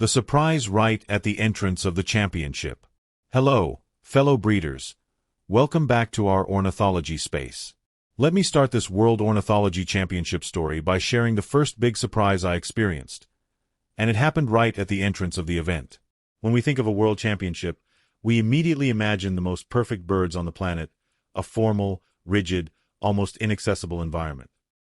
The surprise right at the entrance of the championship. Hello, fellow breeders. Welcome back to our ornithology space. Let me start this World Ornithology Championship story by sharing the first big surprise I experienced. And it happened right at the entrance of the event. When we think of a World Championship, we immediately imagine the most perfect birds on the planet, a formal, rigid, almost inaccessible environment.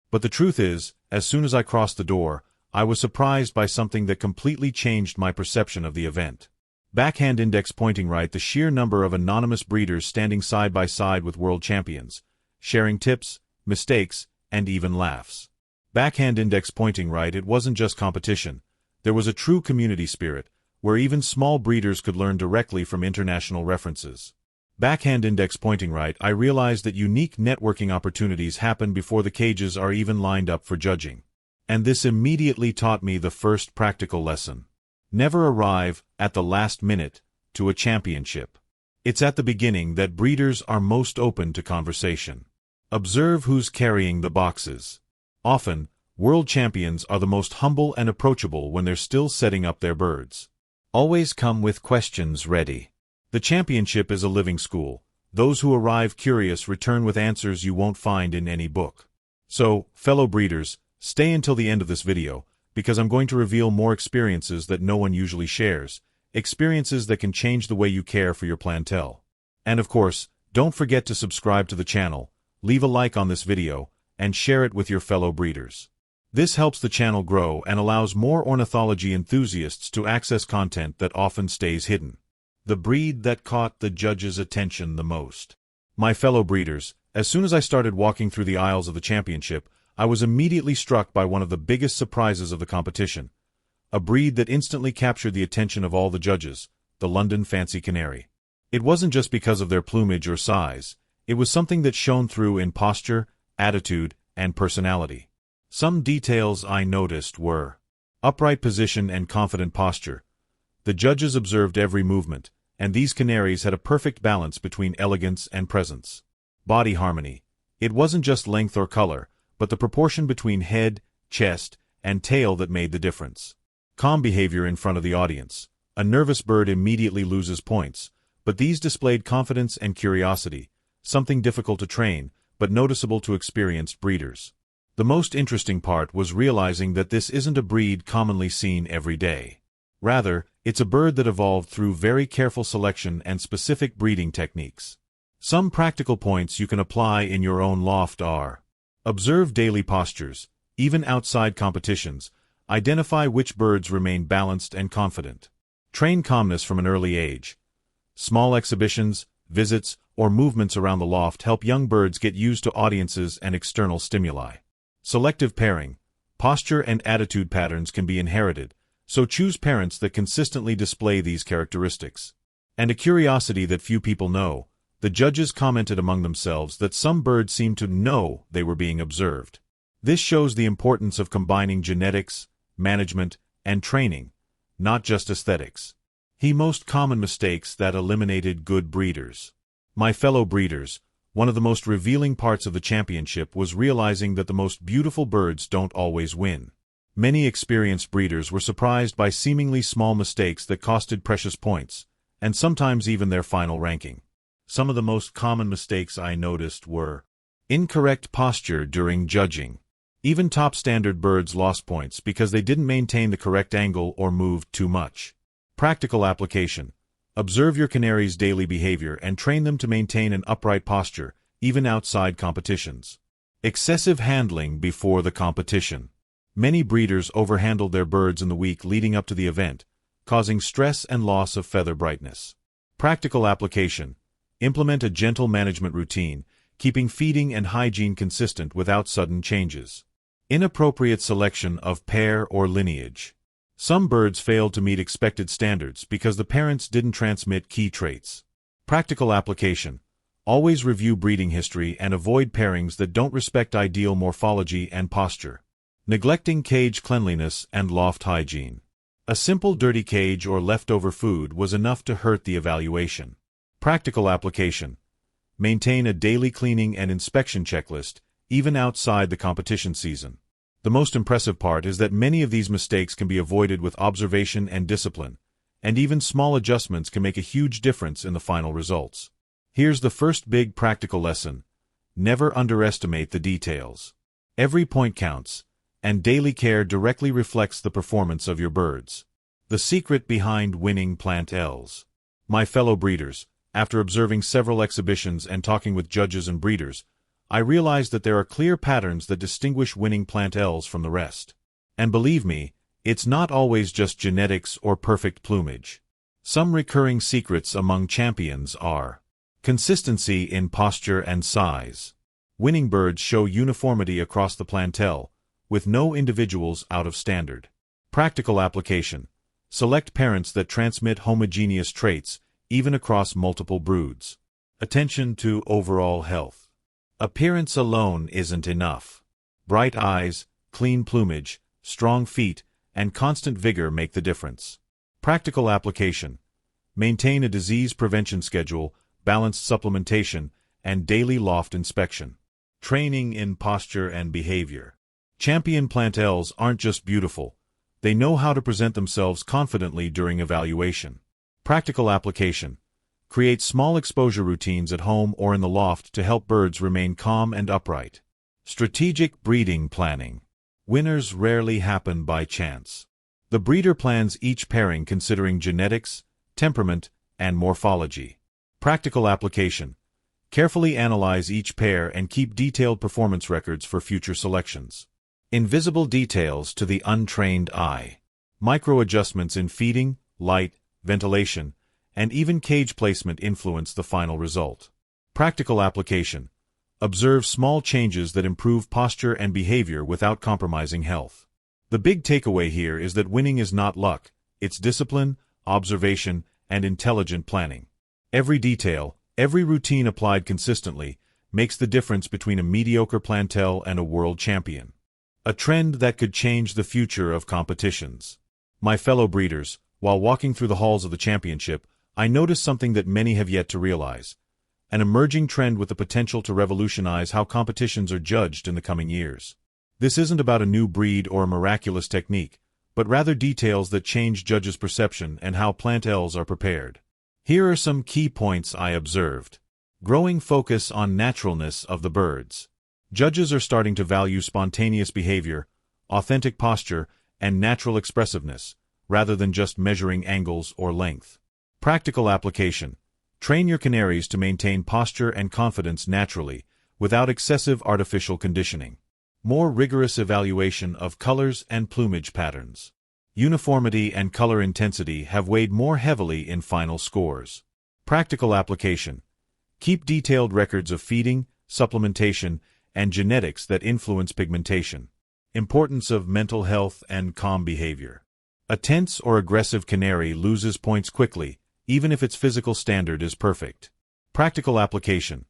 But the truth is, as soon as I crossed the door, I was surprised by something that completely changed my perception of the event. Backhand index pointing right, the sheer number of anonymous breeders standing side by side with world champions, sharing tips, mistakes, and even laughs. Backhand index pointing right, it wasn't just competition. There was a true community spirit, where even small breeders could learn directly from international references. Backhand index pointing right, I realized that unique networking opportunities happen before the cages are even lined up for judging. And this immediately taught me the first practical lesson. Never arrive, at the last minute, to a championship. It's at the beginning that breeders are most open to conversation. Observe who's carrying the boxes. Often, world champions are the most humble and approachable when they're still setting up their birds. Always come with questions ready. The championship is a living school. Those who arrive curious return with answers you won't find in any book. So, fellow breeders, stay until the end of this video, because I'm going to reveal more experiences that no one usually shares, experiences that can change the way you care for your plantel. And of course, don't forget to subscribe to the channel, leave a like on this video, and share it with your fellow breeders. This helps the channel grow and allows more ornithology enthusiasts to access content that often stays hidden. The breed that caught the judges' attention the most. My fellow breeders, as soon as I started walking through the aisles of the championship, I was immediately struck by one of the biggest surprises of the competition. A breed that instantly captured the attention of all the judges, the London Fancy Canary. It wasn't just because of their plumage or size, it was something that shone through in posture, attitude, and personality. Some details I noticed were upright position and confident posture. The judges observed every movement, and these canaries had a perfect balance between elegance and presence. Body harmony. It wasn't just length or color, but the proportion between head, chest, and tail that made the difference. Calm behavior in front of the audience. A nervous bird immediately loses points, but these displayed confidence and curiosity, something difficult to train, but noticeable to experienced breeders. The most interesting part was realizing that this isn't a breed commonly seen every day. Rather, it's a bird that evolved through very careful selection and specific breeding techniques. Some practical points you can apply in your own loft are: observe daily postures, even outside competitions, identify which birds remain balanced and confident. Train calmness from an early age. Small exhibitions, visits, or movements around the loft help young birds get used to audiences and external stimuli. Selective pairing. Posture and attitude patterns can be inherited, so choose parents that consistently display these characteristics. And a curiosity that few people know, the judges commented among themselves that some birds seemed to know they were being observed. This shows the importance of combining genetics, management, and training, not just aesthetics. Most common mistakes that eliminated good breeders. My fellow breeders, one of the most revealing parts of the championship was realizing that the most beautiful birds don't always win. Many experienced breeders were surprised by seemingly small mistakes that costed precious points, and sometimes even their final ranking. Some of the most common mistakes I noticed were incorrect posture during judging. Even top standard birds lost points because they didn't maintain the correct angle or moved too much. Practical application. Observe your canary's daily behavior and train them to maintain an upright posture, even outside competitions. Excessive handling before the competition. Many breeders overhandled their birds in the week leading up to the event, causing stress and loss of feather brightness. Practical application. Implement a gentle management routine, keeping feeding and hygiene consistent without sudden changes. Inappropriate selection of pair or lineage. Some birds failed to meet expected standards because the parents didn't transmit key traits. Practical application. Always review breeding history and avoid pairings that don't respect ideal morphology and posture. Neglecting cage cleanliness and loft hygiene. A simple dirty cage or leftover food was enough to hurt the evaluation. Practical application. Maintain a daily cleaning and inspection checklist, even outside the competition season. The most impressive part is that many of these mistakes can be avoided with observation and discipline, and even small adjustments can make a huge difference in the final results. Here's the first big practical lesson. Never underestimate the details. Every point counts, and daily care directly reflects the performance of your birds. The secret behind winning plantels. My fellow breeders, after observing several exhibitions and talking with judges and breeders, I realized that there are clear patterns that distinguish winning plantels from the rest. And believe me, it's not always just genetics or perfect plumage. Some recurring secrets among champions are consistency in posture and size. Winning birds show uniformity across the plantel, with no individuals out of standard. Practical application. Select parents that transmit homogeneous traits, even across multiple broods. Attention to overall health. Appearance alone isn't enough. Bright eyes, clean plumage, strong feet, and constant vigor make the difference. Practical application. Maintain a disease prevention schedule, balanced supplementation, and daily loft inspection. Training in posture and behavior. Champion plantels aren't just beautiful. They know how to present themselves confidently during evaluation. Practical application. Create small exposure routines at home or in the loft to help birds remain calm and upright. Strategic breeding planning. Winners rarely happen by chance. The breeder plans each pairing considering genetics, temperament, and morphology. Practical application. Carefully analyze each pair and keep detailed performance records for future selections. Invisible details to the untrained eye. Micro adjustments in feeding, light, ventilation, and even cage placement influence the final result. Practical application. Observe small changes that improve posture and behavior without compromising health. The big takeaway here is that winning is not luck, it's discipline, observation, and intelligent planning. Every detail, every routine applied consistently, makes the difference between a mediocre plantel and a world champion. A trend that could change the future of competitions. My fellow breeders, while walking through the halls of the championship, I noticed something that many have yet to realize. An emerging trend with the potential to revolutionize how competitions are judged in the coming years. This isn't about a new breed or a miraculous technique, but rather details that change judges' perception and how plantels are prepared. Here are some key points I observed. Growing focus on naturalness of the birds. Judges are starting to value spontaneous behavior, authentic posture, and natural expressiveness, rather than just measuring angles or length. Practical application. Train your canaries to maintain posture and confidence naturally, without excessive artificial conditioning. More rigorous evaluation of colors and plumage patterns. Uniformity and color intensity have weighed more heavily in final scores. Practical application. Keep detailed records of feeding, supplementation, and genetics that influence pigmentation. Importance of mental health and calm behavior. A tense or aggressive canary loses points quickly, even if its physical standard is perfect. Practical application.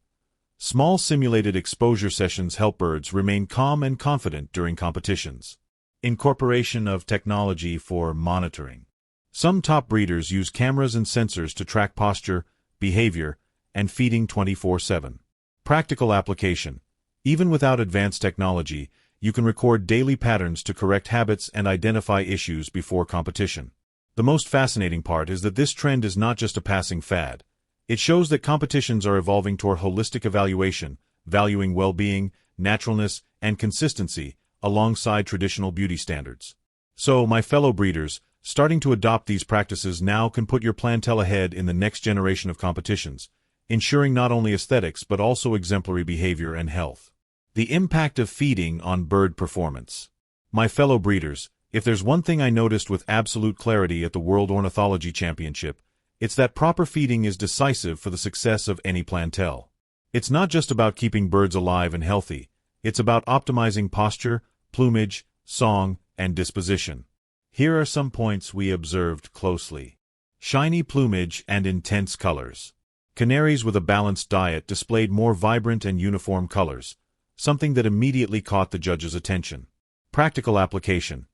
Small simulated exposure sessions help birds remain calm and confident during competitions. Incorporation of technology for monitoring. Some top breeders use cameras and sensors to track posture, behavior, and feeding 24/7. Practical application. Even without advanced technology, you can record daily patterns to correct habits and identify issues before competition. The most fascinating part is that this trend is not just a passing fad. It shows that competitions are evolving toward holistic evaluation, valuing well-being, naturalness, and consistency, alongside traditional beauty standards. So, my fellow breeders, starting to adopt these practices now can put your plantel ahead in the next generation of competitions, ensuring not only aesthetics but also exemplary behavior and health. The impact of feeding on bird performance. My fellow breeders, if there's one thing I noticed with absolute clarity at the World Ornithology Championship, it's that proper feeding is decisive for the success of any plantel. It's not just about keeping birds alive and healthy, it's about optimizing posture, plumage, song, and disposition. Here are some points we observed closely. Shiny plumage and intense colors. Canaries with a balanced diet displayed more vibrant and uniform colors, something that immediately caught the judge's attention. Practical application.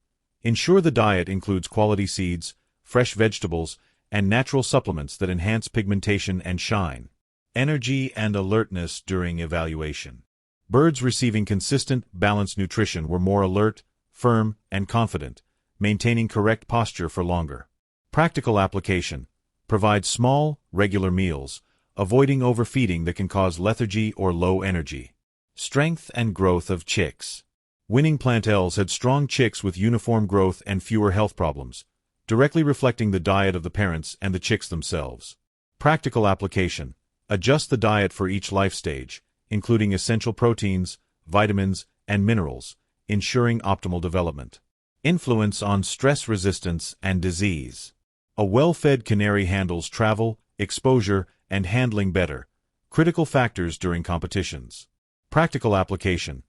Ensure the diet includes quality seeds, fresh vegetables, and natural supplements that enhance pigmentation and shine. Energy and alertness during evaluation. Birds receiving consistent, balanced nutrition were more alert, firm, and confident, maintaining correct posture for longer. Practical application. Provide small, regular meals, avoiding overfeeding that can cause lethargy or low energy. Strength and growth of chicks. Winning plantels had strong chicks with uniform growth and fewer health problems, directly reflecting the diet of the parents and the chicks themselves. Practical application. Adjust the diet for each life stage, including essential proteins, vitamins, and minerals, ensuring optimal development. Influence on stress resistance and disease. A well-fed canary handles travel, exposure, and handling better, critical factors during competitions. Practical application.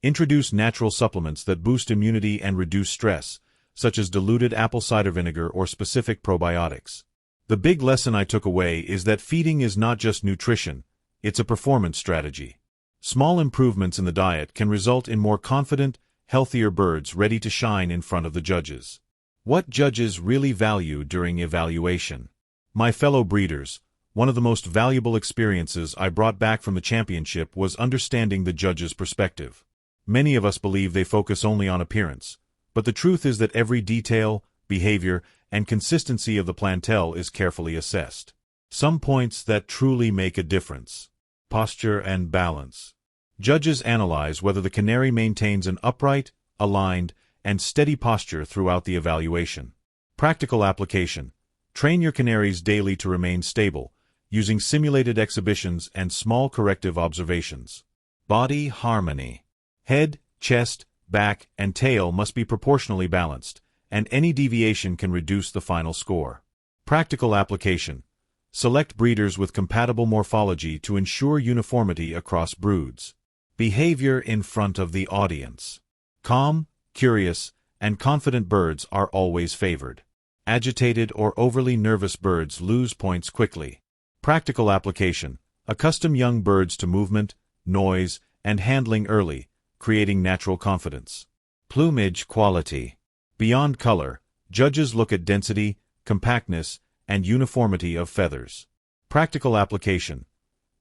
Introduce natural supplements that boost immunity and reduce stress, such as diluted apple cider vinegar or specific probiotics. The big lesson I took away is that feeding is not just nutrition, it's a performance strategy. Small improvements in the diet can result in more confident, healthier birds ready to shine in front of the judges. What judges really value during evaluation? My fellow breeders, one of the most valuable experiences I brought back from the championship was understanding the judges' perspective. Many of us believe they focus only on appearance, but the truth is that every detail, behavior, and consistency of the plantel is carefully assessed. Some points that truly make a difference. Posture and balance. Judges analyze whether the canary maintains an upright, aligned, and steady posture throughout the evaluation. Practical application. Train your canaries daily to remain stable, using simulated exhibitions and small corrective observations. Body harmony. Head, chest, back, and tail must be proportionally balanced, and any deviation can reduce the final score. Practical application. Select breeders with compatible morphology to ensure uniformity across broods. Behavior in front of the audience. Calm, curious, and confident birds are always favored. Agitated or overly nervous birds lose points quickly. Practical application. Accustom young birds to movement, noise, and handling early, creating natural confidence. Plumage quality. Beyond color, judges look at density, compactness, and uniformity of feathers. Practical application.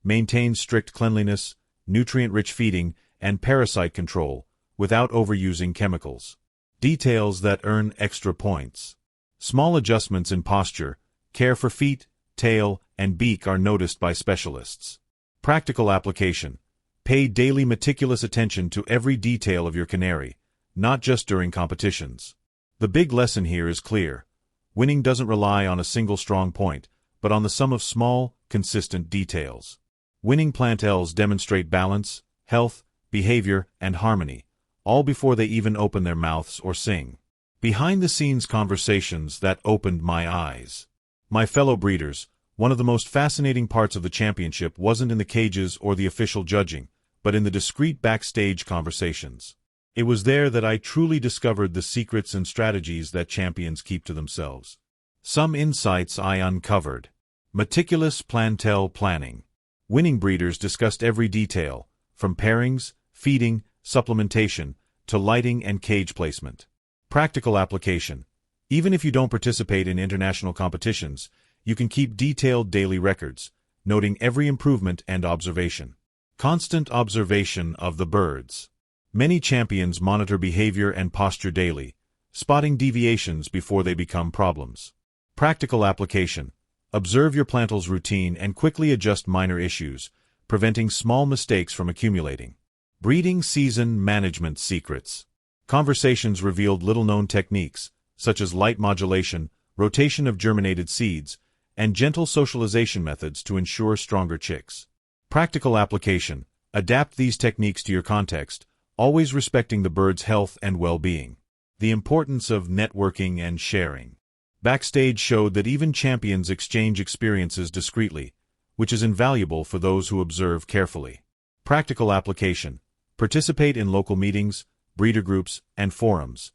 Maintain strict cleanliness, nutrient-rich feeding, and parasite control, without overusing chemicals. Details that earn extra points. Small adjustments in posture, care for feet, tail, and beak are noticed by specialists. Practical application. Pay daily meticulous attention to every detail of your canary, not just during competitions. The big lesson here is clear. Winning doesn't rely on a single strong point, but on the sum of small, consistent details. Winning plantels demonstrate balance, health, behavior, and harmony, all before they even open their mouths or sing. Behind-the-scenes conversations that opened my eyes. My fellow breeders, one of the most fascinating parts of the championship wasn't in the cages or the official judging, but in the discreet backstage conversations. It was there that I truly discovered the secrets and strategies that champions keep to themselves. Some insights I uncovered. Meticulous plantel planning. Winning breeders discussed every detail, from pairings, feeding, supplementation, to lighting and cage placement. Practical application. Even if you don't participate in international competitions, you can keep detailed daily records, noting every improvement and observation. Constant observation of the birds. Many champions monitor behavior and posture daily, spotting deviations before they become problems. Practical application. Observe your plantel's routine and quickly adjust minor issues, preventing small mistakes from accumulating. Breeding season management secrets. Conversations revealed little-known techniques, such as light modulation, rotation of germinated seeds, and gentle socialization methods to ensure stronger chicks. Practical application. Adapt these techniques to your context, always respecting the bird's health and well-being. The importance of networking and sharing. Backstage showed that even champions exchange experiences discreetly, which is invaluable for those who observe carefully. Practical application. Participate in local meetings, breeder groups, and forums.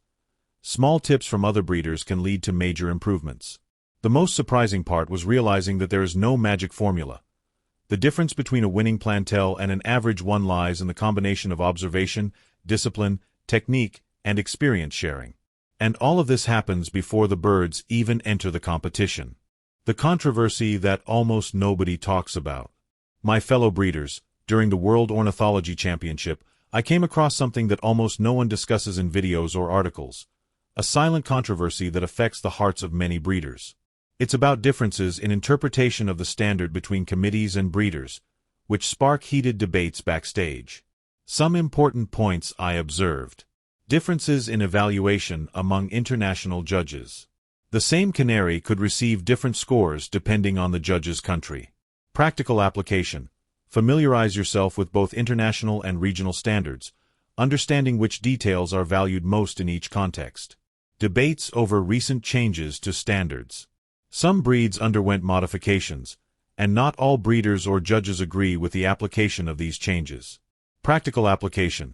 Small tips from other breeders can lead to major improvements. The most surprising part was realizing that there is no magic formula. The difference between a winning plantel and an average one lies in the combination of observation, discipline, technique, and experience sharing. And all of this happens before the birds even enter the competition. The controversy that almost nobody talks about. My fellow breeders, during the World Ornithology Championship, I came across something that almost no one discusses in videos or articles, a silent controversy that affects the hearts of many breeders. It's about differences in interpretation of the standard between committees and breeders, which spark heated debates backstage. Some important points I observed. Differences in evaluation among international judges. The same canary could receive different scores depending on the judge's country. Practical application. Familiarize yourself with both international and regional standards, understanding which details are valued most in each context. Debates over recent changes to standards. Some breeds underwent modifications, and not all breeders or judges agree with the application of these changes. Practical application.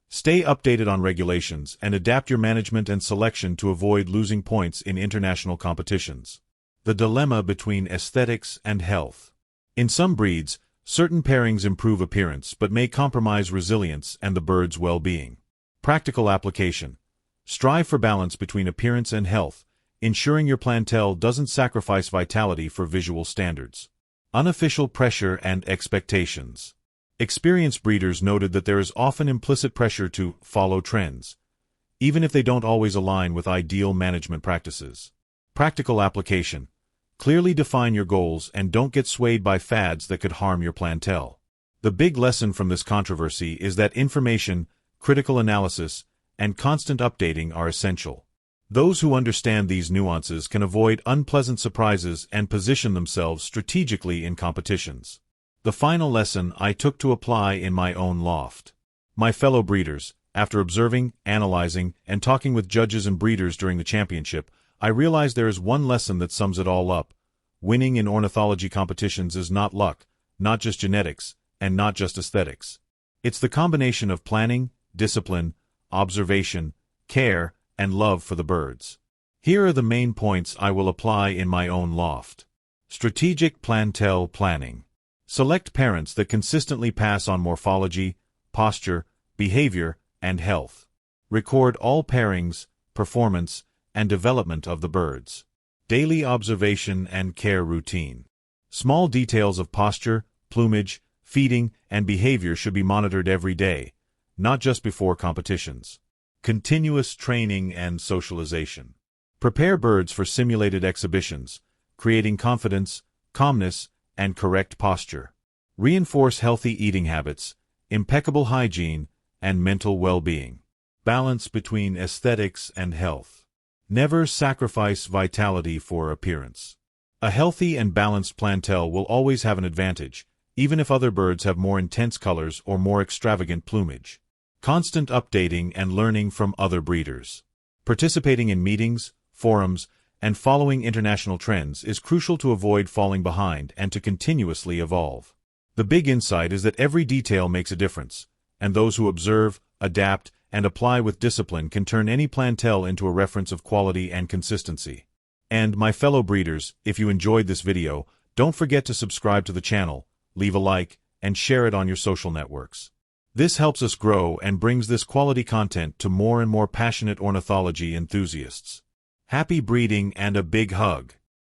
Stay updated on regulations and adapt your management and selection to avoid losing points in international competitions. The dilemma between aesthetics and health. In some breeds, certain pairings improve appearance but may compromise resilience and the bird's well-being. Practical application. Strive for balance between appearance and health, ensuring your plantel doesn't sacrifice vitality for visual standards. Unofficial pressure and expectations. Experienced breeders noted that there is often implicit pressure to follow trends, even if they don't always align with ideal management practices. Practical application. Clearly define your goals and don't get swayed by fads that could harm your plantel. The big lesson from this controversy is that information, critical analysis, and constant updating are essential. Those who understand these nuances can avoid unpleasant surprises and position themselves strategically in competitions. The final lesson I took to apply in my own loft. My fellow breeders, after observing, analyzing, and talking with judges and breeders during the championship, I realized there is one lesson that sums it all up. Winning in ornithology competitions is not luck, not just genetics, and not just aesthetics. It's the combination of planning, discipline, observation, care, and love for the birds. Here are the main points I will apply in my own loft. Strategic plantel planning. Select parents that consistently pass on morphology, posture, behavior, and health. Record all pairings, performance, and development of the birds. Daily observation and care routine. Small details of posture, plumage, feeding, and behavior should be monitored every day, not just before competitions. Continuous training and socialization. Prepare birds for simulated exhibitions, creating confidence, calmness, and correct posture. Reinforce healthy eating habits, impeccable hygiene, and mental well-being. Balance between aesthetics and health. Never sacrifice vitality for appearance. A healthy and balanced plantel will always have an advantage, even if other birds have more intense colors or more extravagant plumage. Constant updating and learning from other breeders. Participating in meetings, forums, and following international trends is crucial to avoid falling behind and to continuously evolve. The big insight is that every detail makes a difference, and those who observe, adapt, and apply with discipline can turn any plantel into a reference of quality and consistency. And my fellow breeders, if you enjoyed this video, don't forget to subscribe to the channel, leave a like, and share it on your social networks. This helps us grow and brings this quality content to more and more passionate ornithology enthusiasts. Happy breeding and a big hug!